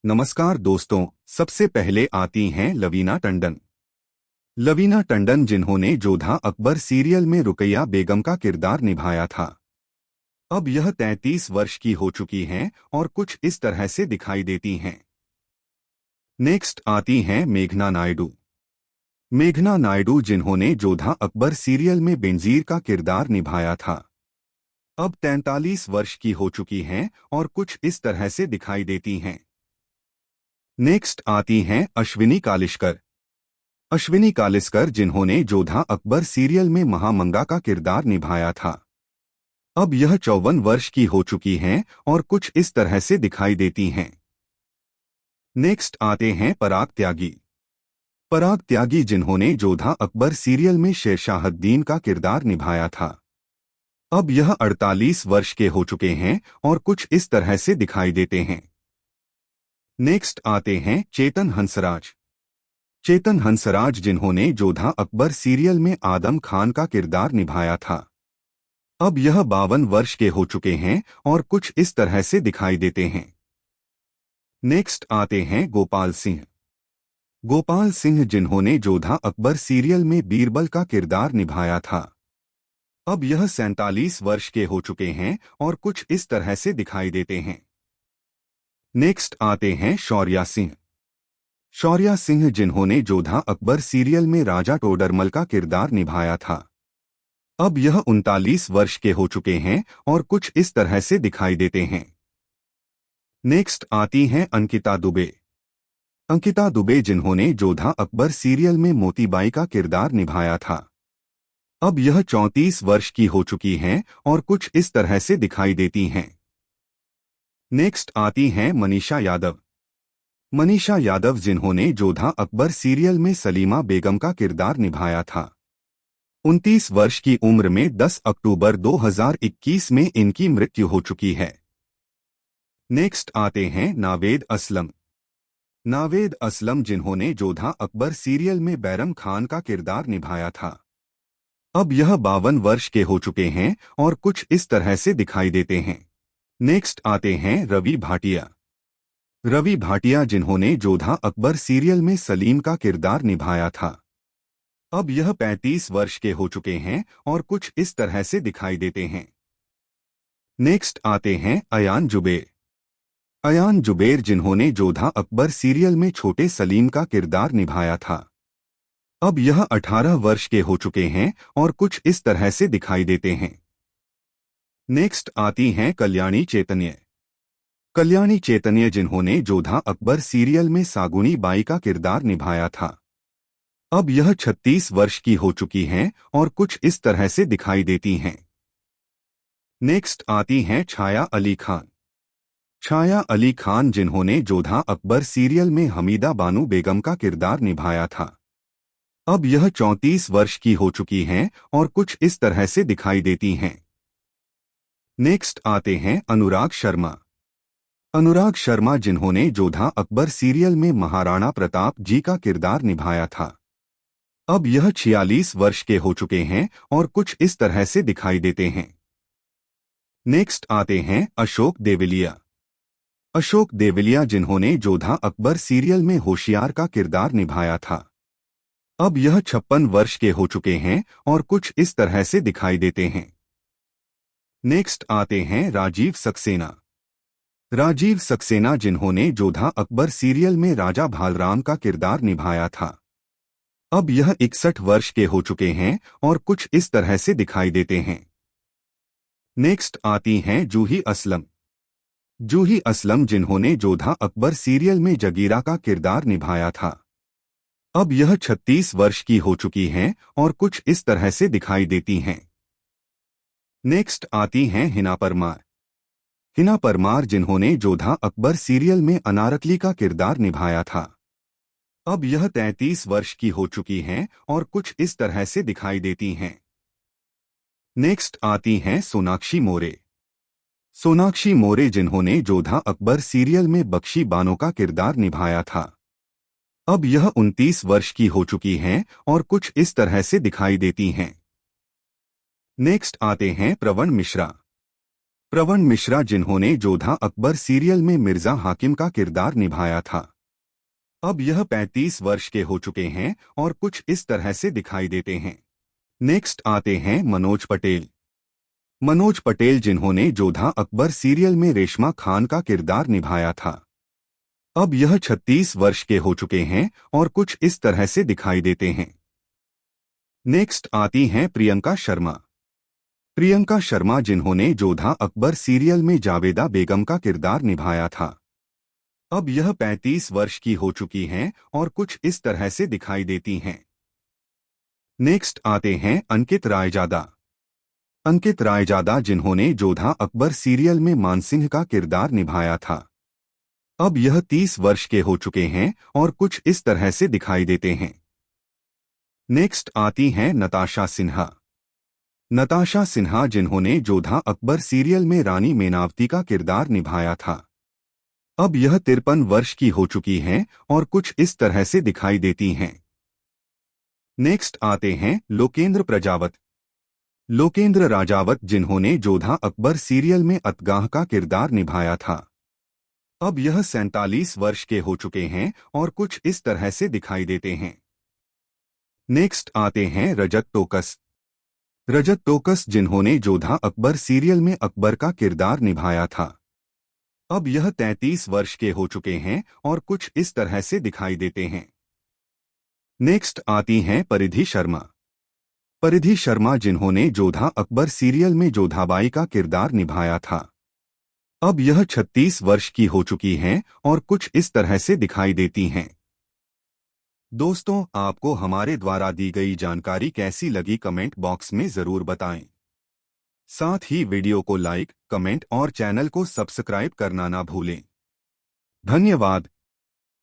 नमस्कार दोस्तों। सबसे पहले आती हैं लवीना टंडन। लवीना टंडन जिन्होंने जोधा अकबर सीरियल में रुकैया बेगम का किरदार निभाया था। अब यह 33 वर्ष की हो चुकी हैं और कुछ इस तरह से दिखाई देती हैं। नेक्स्ट आती हैं मेघना नायडू। मेघना नायडू जिन्होंने जोधा अकबर सीरियल में बेनजीर का किरदार निभाया था। अब 43 वर्ष की हो चुकी हैं और कुछ इस तरह से दिखाई देती हैं। नेक्स्ट आती हैं अश्विनी कालिस्कर। अश्विनी कालिस्कर जिन्होंने जोधा अकबर सीरियल में महामंगा का किरदार निभाया था। अब यह 54 वर्ष की हो चुकी हैं और कुछ इस तरह से दिखाई देती हैं। नेक्स्ट आते हैं पराग त्यागी। पराग त्यागी जिन्होंने जोधा अकबर सीरियल में शेरशाहद्दीन का किरदार निभाया था। अब यह 48 वर्ष के हो चुके हैं और कुछ इस तरह से दिखाई देते हैं। नेक्स्ट आते हैं चेतन हंसराज। चेतन हंसराज जिन्होंने जोधा अकबर सीरियल में आदम खान का किरदार निभाया था। अब यह 52 वर्ष के हो चुके हैं और कुछ इस तरह से दिखाई देते हैं। नेक्स्ट आते हैं गोपाल सिंह। गोपाल सिंह जिन्होंने जोधा अकबर सीरियल में बीरबल का किरदार निभाया था। अब यह 47 वर्ष के हो चुके हैं और कुछ इस तरह से दिखाई देते हैं। नेक्स्ट आते हैं शौर्या सिंह। शौर्या सिंह जिन्होंने जोधा अकबर सीरियल में राजा टोडरमल का किरदार निभाया था। अब यह 39 वर्ष के हो चुके हैं और कुछ इस तरह से दिखाई देते हैं। नेक्स्ट आती हैं अंकिता दुबे। अंकिता दुबे जिन्होंने जोधा अकबर सीरियल में मोतीबाई का किरदार निभाया था। अब यह 34 वर्ष की हो चुकी हैं और कुछ इस तरह से दिखाई देती हैं। नेक्स्ट आती हैं मनीषा यादव। मनीषा यादव जिन्होंने जोधा अकबर सीरियल में सलीमा बेगम का किरदार निभाया था। 29 वर्ष की उम्र में 10 अक्टूबर 2021 में इनकी मृत्यु हो चुकी है। नेक्स्ट आते हैं नावेद असलम। नावेद असलम जिन्होंने जोधा अकबर सीरियल में बैरम खान का किरदार निभाया था। अब यह 52 वर्ष के हो चुके हैं और कुछ इस तरह से दिखाई देते हैं। नेक्स्ट आते हैं रवि भाटिया। रवि भाटिया जिन्होंने जोधा अकबर सीरियल में सलीम का किरदार निभाया था। अब यह 35 वर्ष के हो चुके हैं और कुछ इस तरह से दिखाई देते हैं। नेक्स्ट आते हैं अयान जुबेर। अयान जुबेर जिन्होंने जोधा अकबर सीरियल में छोटे सलीम का किरदार निभाया था। अब यह 18 वर्ष के हो चुके हैं और कुछ इस तरह से दिखाई देते हैं। नेक्स्ट आती हैं कल्याणी चैतन्य। कल्याणी चैतन्य जिन्होंने जोधा अकबर सीरियल में सागुनी बाई का किरदार निभाया था। अब यह 36 वर्ष की हो चुकी हैं और कुछ इस तरह से दिखाई देती हैं। नेक्स्ट आती हैं छाया अली खान। छाया अली खान जिन्होंने जोधा अकबर सीरियल में हमीदा बानू बेगम का किरदार निभाया था। अब यह 34 वर्ष की हो चुकी हैं और कुछ इस तरह से दिखाई देती हैं। नेक्स्ट आते हैं अनुराग शर्मा। अनुराग शर्मा जिन्होंने जोधा अकबर सीरियल में महाराणा प्रताप जी का किरदार निभाया था। अब यह 46 वर्ष के हो चुके हैं और कुछ इस तरह से दिखाई देते हैं। नेक्स्ट आते हैं अशोक देवलिया। अशोक देवलिया जिन्होंने जोधा अकबर सीरियल में होशियार का किरदार निभाया था। अब यह 56 वर्ष के हो चुके हैं और कुछ इस तरह से दिखाई देते हैं। नेक्स्ट आते हैं राजीव सक्सेना। राजीव सक्सेना जिन्होंने जोधा अकबर सीरियल में राजा भालराम का किरदार निभाया था। अब यह 61 वर्ष के हो चुके हैं और कुछ इस तरह से दिखाई देते हैं। नेक्स्ट आती हैं जूही असलम। जूही असलम जिन्होंने जोधा अकबर सीरियल में जगीरा का किरदार निभाया था। अब यह 36 वर्ष की हो चुकी हैं और कुछ इस तरह से दिखाई देती हैं। नेक्स्ट आती हैं हिना परमार। हिना परमार जिन्होंने जोधा अकबर सीरियल में अनारकली का किरदार निभाया था। अब यह 33 वर्ष की हो चुकी हैं और कुछ इस तरह से दिखाई देती हैं। नेक्स्ट आती हैं सोनाक्षी मोरे। सोनाक्षी मोरे जिन्होंने जोधा अकबर सीरियल में बख्शी बानो का किरदार निभाया था। अब यह 29 वर्ष की हो चुकी हैं और कुछ इस तरह से दिखाई देती हैं। नेक्स्ट आते हैं प्रवण मिश्रा। प्रवण मिश्रा जिन्होंने जोधा अकबर सीरियल में मिर्जा हाकिम का किरदार निभाया था। अब यह 35 वर्ष के हो चुके हैं और कुछ इस तरह से दिखाई देते हैं। नेक्स्ट आते हैं मनोज पटेल। मनोज पटेल जिन्होंने जोधा अकबर सीरियल में रेशमा खान का किरदार निभाया था। अब यह 36 वर्ष के हो चुके हैं और कुछ इस तरह से दिखाई देते हैं। नेक्स्ट आती हैं प्रियंका शर्मा। प्रियंका शर्मा जिन्होंने जोधा अकबर सीरियल में जावेदा बेगम का किरदार निभाया था। अब यह 35 वर्ष की हो चुकी हैं और कुछ इस तरह से दिखाई देती हैं। नेक्स्ट आते हैं अंकित रायजादा। अंकित रायजादा जिन्होंने जोधा अकबर सीरियल में मानसिंह का किरदार निभाया था। अब यह 30 वर्ष के हो चुके हैं और कुछ इस तरह से दिखाई देते हैं। नेक्स्ट आती हैं नताशा सिन्हा। नताशा सिन्हा जिन्होंने जोधा अकबर सीरियल में रानी मेनावती का किरदार निभाया था। अब यह 53 वर्ष की हो चुकी हैं और कुछ इस तरह से दिखाई देती हैं। नेक्स्ट आते हैं लोकेंद्र प्रजावत। लोकेंद्र राजावत जिन्होंने जोधा अकबर सीरियल में अतगाह का किरदार निभाया था। अब यह 47 वर्ष के हो चुके हैं और कुछ इस तरह से दिखाई देते हैं। नेक्स्ट आते हैं रजत टोकस। रजत टोकस जिन्होंने जोधा अकबर सीरियल में अकबर का किरदार निभाया था। अब यह 33 वर्ष के हो चुके हैं और कुछ इस तरह से दिखाई देते हैं। नेक्स्ट आती हैं परिधि शर्मा। परिधि शर्मा जिन्होंने जोधा अकबर सीरियल में जोधाबाई का किरदार निभाया था। अब यह 36 वर्ष की हो चुकी हैं और कुछ इस तरह से दिखाई देती हैं। दोस्तों, आपको हमारे द्वारा दी गई जानकारी कैसी लगी कमेंट बॉक्स में जरूर बताएं। साथ ही वीडियो को लाइक, कमेंट और चैनल को सब्सक्राइब करना ना भूलें। धन्यवाद।